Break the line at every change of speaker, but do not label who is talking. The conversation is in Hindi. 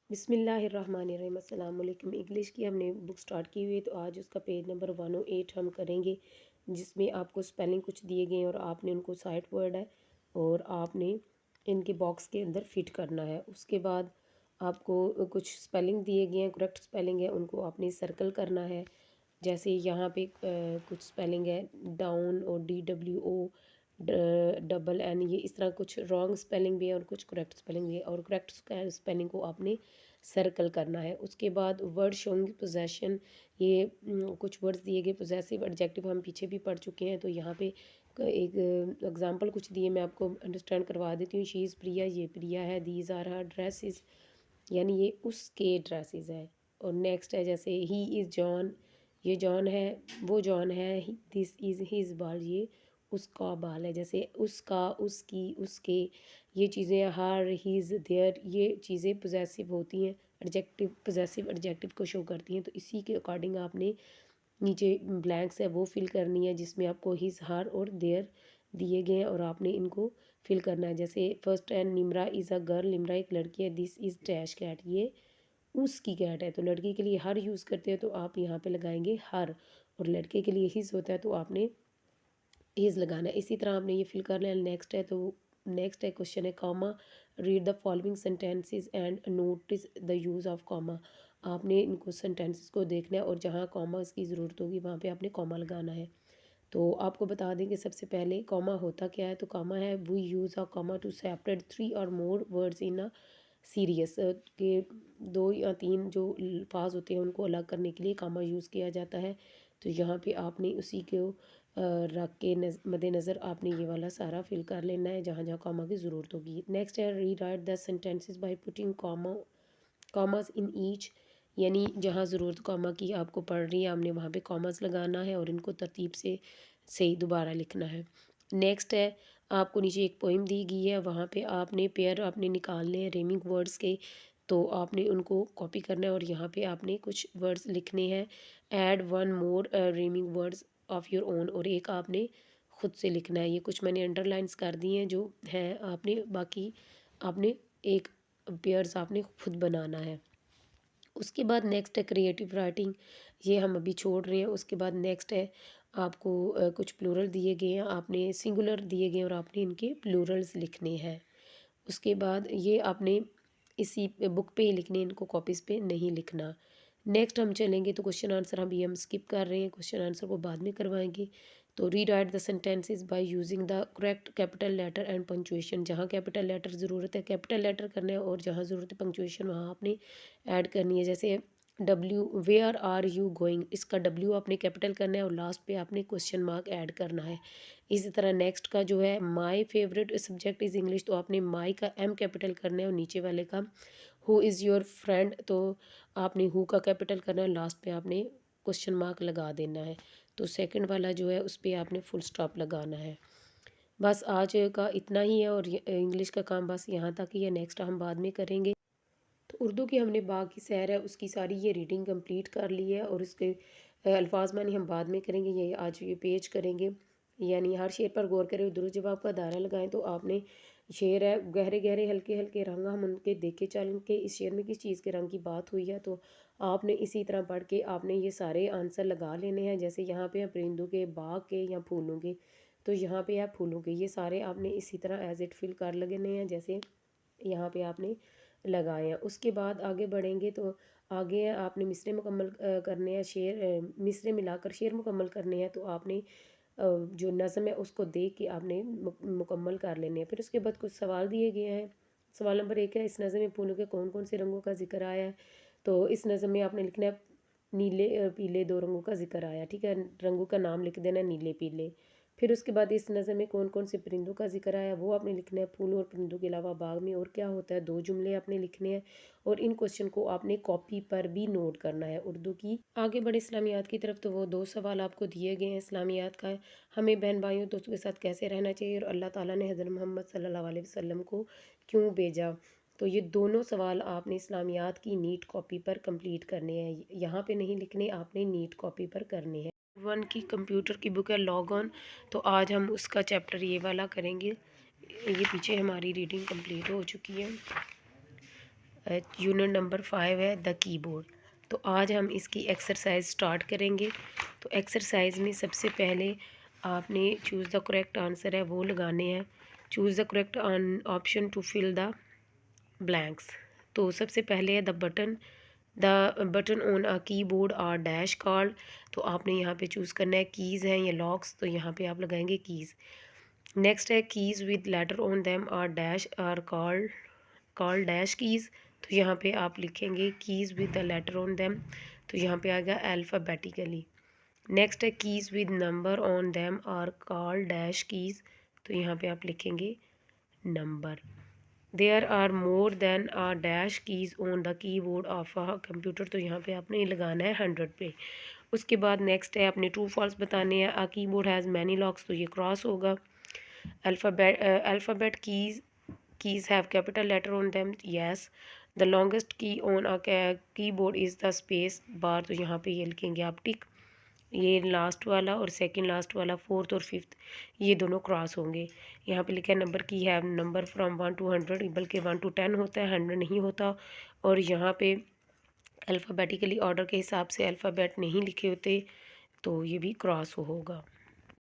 बिस्मिल्लाहिर्रहमानिर्रहीम। अस्सलाम वालेकुम। इंग्लिश की हमने बुक स्टार्ट की हुई है, तो आज उसका पेज नंबर 108 हम करेंगे, जिसमें आपको स्पेलिंग कुछ दिए गए हैं और आपने उनको साइट वर्ड है और आपने इनके बॉक्स के अंदर फिट करना है। उसके बाद आपको कुछ स्पेलिंग दिए गए हैं, करेक्ट स्पेलिंग है, उनको आपने सर्कल करना है। जैसे यहाँ पे कुछ स्पेलिंग है डाउन और DWO डबल एन, ये इस तरह कुछ रॉन्ग स्पेलिंग भी है और कुछ करेक्ट स्पेलिंग भी है, और करेक्ट स्पेलिंग को आपने सर्कल करना है। उसके बाद वर्ड शोइंग पोजेशन, ये कुछ वर्ड्स दिए गए पोजेसिव एडजेक्टिव हम पीछे भी पढ़ चुके हैं, तो यहाँ पे एक एग्जांपल कुछ दिए, मैं आपको अंडरस्टैंड करवा देती हूँ। शी इज़ प्रिया, ये प्रिया है। दीज आर हर ड्रेसेस, यानी ये उसके ड्रेसेस है। और नेक्स्ट है जैसे ही इज़ जॉन, ये जॉन है, वो जॉन है। दिस इज़ हिज बाल, ये उसका बाल है। जैसे उसका, उसकी, उसके, ये चीज़ें हर, हिज, देयर, ये चीज़ें पोजेसिव होती हैं, एडजेक्टिव पोजेसिव एडजेक्टिव को शो करती हैं। तो इसी के अकॉर्डिंग आपने नीचे ब्लैंक्स है वो फिल करनी है, जिसमें आपको हिज, हर और देयर दिए गए हैं और आपने इनको फिल करना है। जैसे फर्स्ट है Nimra is a girl, Nimra एक लड़की है। दिस इज़ डैश कैट, ये उसकी कैट है। तो लड़की के लिए हर यूज़ करते हैं तो आप यहाँ पे लगाएंगे हर, और लड़के के लिए हिज होता है तो आपने हिज लगाना है। इसी तरह आपने ये फिल कर लेना। नेक्स्ट है क्वेश्चन है comma, read the following sentences and notice the use of comma. आपने इनको सेंटेंसेस को देखना है और जहाँ कॉमा की ज़रूरत होगी वहाँ पे आपने कॉमा लगाना है। तो आपको बता दें कि सबसे पहले कॉमा होता क्या है। तो कॉमा है we use a comma to separate 3 और more words in a serious, के 2 या 3 जो अल्फाज होते हैं उनको अलग करने के लिए कॉमा यूज़ किया जाता है। तो यहाँ पे आपने उसी को रख के मद्देनज़र आपने ये वाला सारा फिल कर लेना है जहाँ जहाँ कॉमा की ज़रूरत होगी। नेक्स्ट है री right the sentences by putting commas in each, यानी जहाँ ज़रूरत कॉमा की आपको पड़ रही है आपने वहाँ पे कॉमास लगाना है और इनको तरतीब से सही दोबारा लिखना है। नेक्स्ट है आपको नीचे एक पोइम दी गई है, वहाँ पे आपने पेयर आपने निकालने हैं रीमिंग वर्ड्स के, तो आपने उनको कॉपी करना है और यहाँ पे आपने कुछ वर्ड्स लिखने हैं। Add one more reaming words of your own, और एक आपने खुद से लिखना है। ये कुछ मैंने अंडरलाइंस कर दी हैं जो हैं, आपने बाकी आपने एक पेयर्स आपने खुद बनाना है। उसके बाद नेक्स्ट है क्रिएटिव राइटिंग, ये हम अभी छोड़ रहे हैं। उसके बाद नेक्स्ट है आपको कुछ प्लूरल दिए गए हैं, आपने सिंगुलर दिए गए हैं और आपने इनके प्लूरल्स लिखने हैं। उसके बाद ये आपने इसी बुक पे ही लिखने, इनको कॉपीज़ पे नहीं लिखना। नेक्स्ट हम चलेंगे तो क्वेश्चन आंसर अभी हम स्किप कर रहे हैं, क्वेश्चन आंसर को बाद में करवाएंगे। तो rewrite the sentences by using the correct capital letter and punctuation, जहाँ कैपिटल लेटर ज़रूरत है कैपिटल लेटर करना है और जहाँ ज़रूरत है पंक्चुएशन वहाँ आपने ऐड करनी है। जैसे W, where are you going, इसका डब्ल्यू आपने कैपिटल करना है और लास्ट पे आपने क्वेश्चन मार्क ऐड करना है। इसी तरह नेक्स्ट का जो है my favourite subject is English, तो आपने माय का एम कैपिटल करना है और नीचे वाले का हु इज़ योर फ्रेंड, तो आपने हु का कैपिटल करना है, लास्ट पे आपने क्वेश्चन मार्क लगा देना है। तो सेकंड वाला जो है उस पर आपने फुल स्टॉप लगाना है। बस आज का इतना ही है और इंग्लिश का काम बस यहाँ तक ही है, नेक्स्ट हम बाद में करेंगे। तो उर्दू की हमने बाकी सैर है उसकी सारी ये रीडिंग कंप्लीट कर ली है और उसके अल्फाज मानी हम बाद में करेंगे, ये आज ये पेज करेंगे। यानी हर शेर पर गौर करें, दुरुस्त जवाब का दायरा लगाएं। तो आपने शेर है गहरे गहरे हल्के हल्के रंग, हम उनके देखे चल के इस शेर में किस चीज़ के रंग की बात हुई है, तो आपने इसी तरह पढ़ के आपने ये सारे आंसर लगा लेने हैं। जैसे यहाँ पे है परिंदों के, बाग के या फूलों के, तो यहाँ पे है फूलों के, ये सारे आपने इसी तरह एज इट फिल कर लगने हैं जैसे यहाँ पे आपने लगाए हैं। उसके बाद आगे बढ़ेंगे तो आगे आपने मिसरे मुकम्मल करने हैं, शेर मिसरे मिलाकर शेर मुकम्मल करने हैं। तो आपने जो नज़म है उसको देख के आपने मुकम्मल कर लेने हैं। फिर उसके बाद कुछ सवाल दिए गए हैं। सवाल नंबर 1 है इस नज़म में फूलों के कौन कौन से रंगों का जिक्र आया है। तो इस नज़म में आपने लिखना है नीले पीले 2 रंगों का जिक्र आया, ठीक है, रंगों का नाम लिख देना नीले पीले। फिर उसके बाद इस नज़म में कौन कौन से परिंदों का जिक्र आया वो आपने लिखना है। फूलों और परिंदों के अलावा बाग में और क्या होता है, 2 जुमले आपने लिखने हैं और इन क्वेश्चन को आपने कॉपी पर भी नोट करना है उर्दू की। आगे बढ़े इस्लामियात की तरफ, तो वो 2 सवाल आपको दिए गए हैं इस्लामियात का, हमें बहन भाइयों दोस्तों के साथ कैसे रहना चाहिए और अल्लाह ताला ने हज़रत मोहम्मद सल्लल्लाहु अलैहि वसल्लम को क्यों भेजा। तो ये दोनों सवाल आपने इस्लामियात की नीट कॉपी पर कंप्लीट करने हैं, यहाँ पे नहीं लिखने, आपने नीट कॉपी पर करने हैं। 1 की कंप्यूटर की बुक है लॉग ऑन, तो आज हम उसका चैप्टर ये वाला करेंगे। ये पीछे हमारी रीडिंग कंप्लीट हो चुकी है। यूनिट नंबर 5 है द कीबोर्ड। तो आज हम इसकी एक्सरसाइज स्टार्ट करेंगे। तो एक्सरसाइज में सबसे पहले आपने चूज़ द करेक्ट आंसर है वो लगाने हैं। Choose the correct option to fill the blanks. तो सबसे पहले है the button on a keyboard are dash called. तो आपने यहाँ पे चूज़ करना है कीज़ हैं या लॉक्स, तो यहाँ पे आप लगाएंगे कीज़। नेक्स्ट है keys with letter on them are dash are called dash keys. तो यहाँ पे आप लिखेंगे keys with the letter on them, तो यहाँ पे आएगा अल्फ़ाबेटिकली। नेक्स्ट है keys with number on them are called dash keys. तो यहाँ पे आप लिखेंगे number. There are more than a dash keys on the keyboard of a computer. तो यहाँ पे आपने लगाना है 100 पे। उसके बाद नेक्स्ट है अपने ट्रू फॉल्स बताने हैं। आ कीबोर्ड हैज़ मैनी लॉक्स, तो ये क्रॉस होगा। Alphabet keys have capital letter on them, yes. The longest key on a keyboard is the space bar, तो यहाँ पे ये लिखेंगे आप टिक। ये लास्ट वाला और सेकंड लास्ट वाला, फोर्थ और फिफ्थ, ये दोनों क्रॉस होंगे। यहाँ पे लिखा है नंबर की है नंबर फ्रॉम 1 to 100, बल्कि 1 to 10 होता है, 100 नहीं होता। और यहाँ पे अल्फ़ाबेटिकली ऑर्डर के हिसाब से अल्फ़ाबेट नहीं लिखे होते, तो ये भी क्रॉस होगा।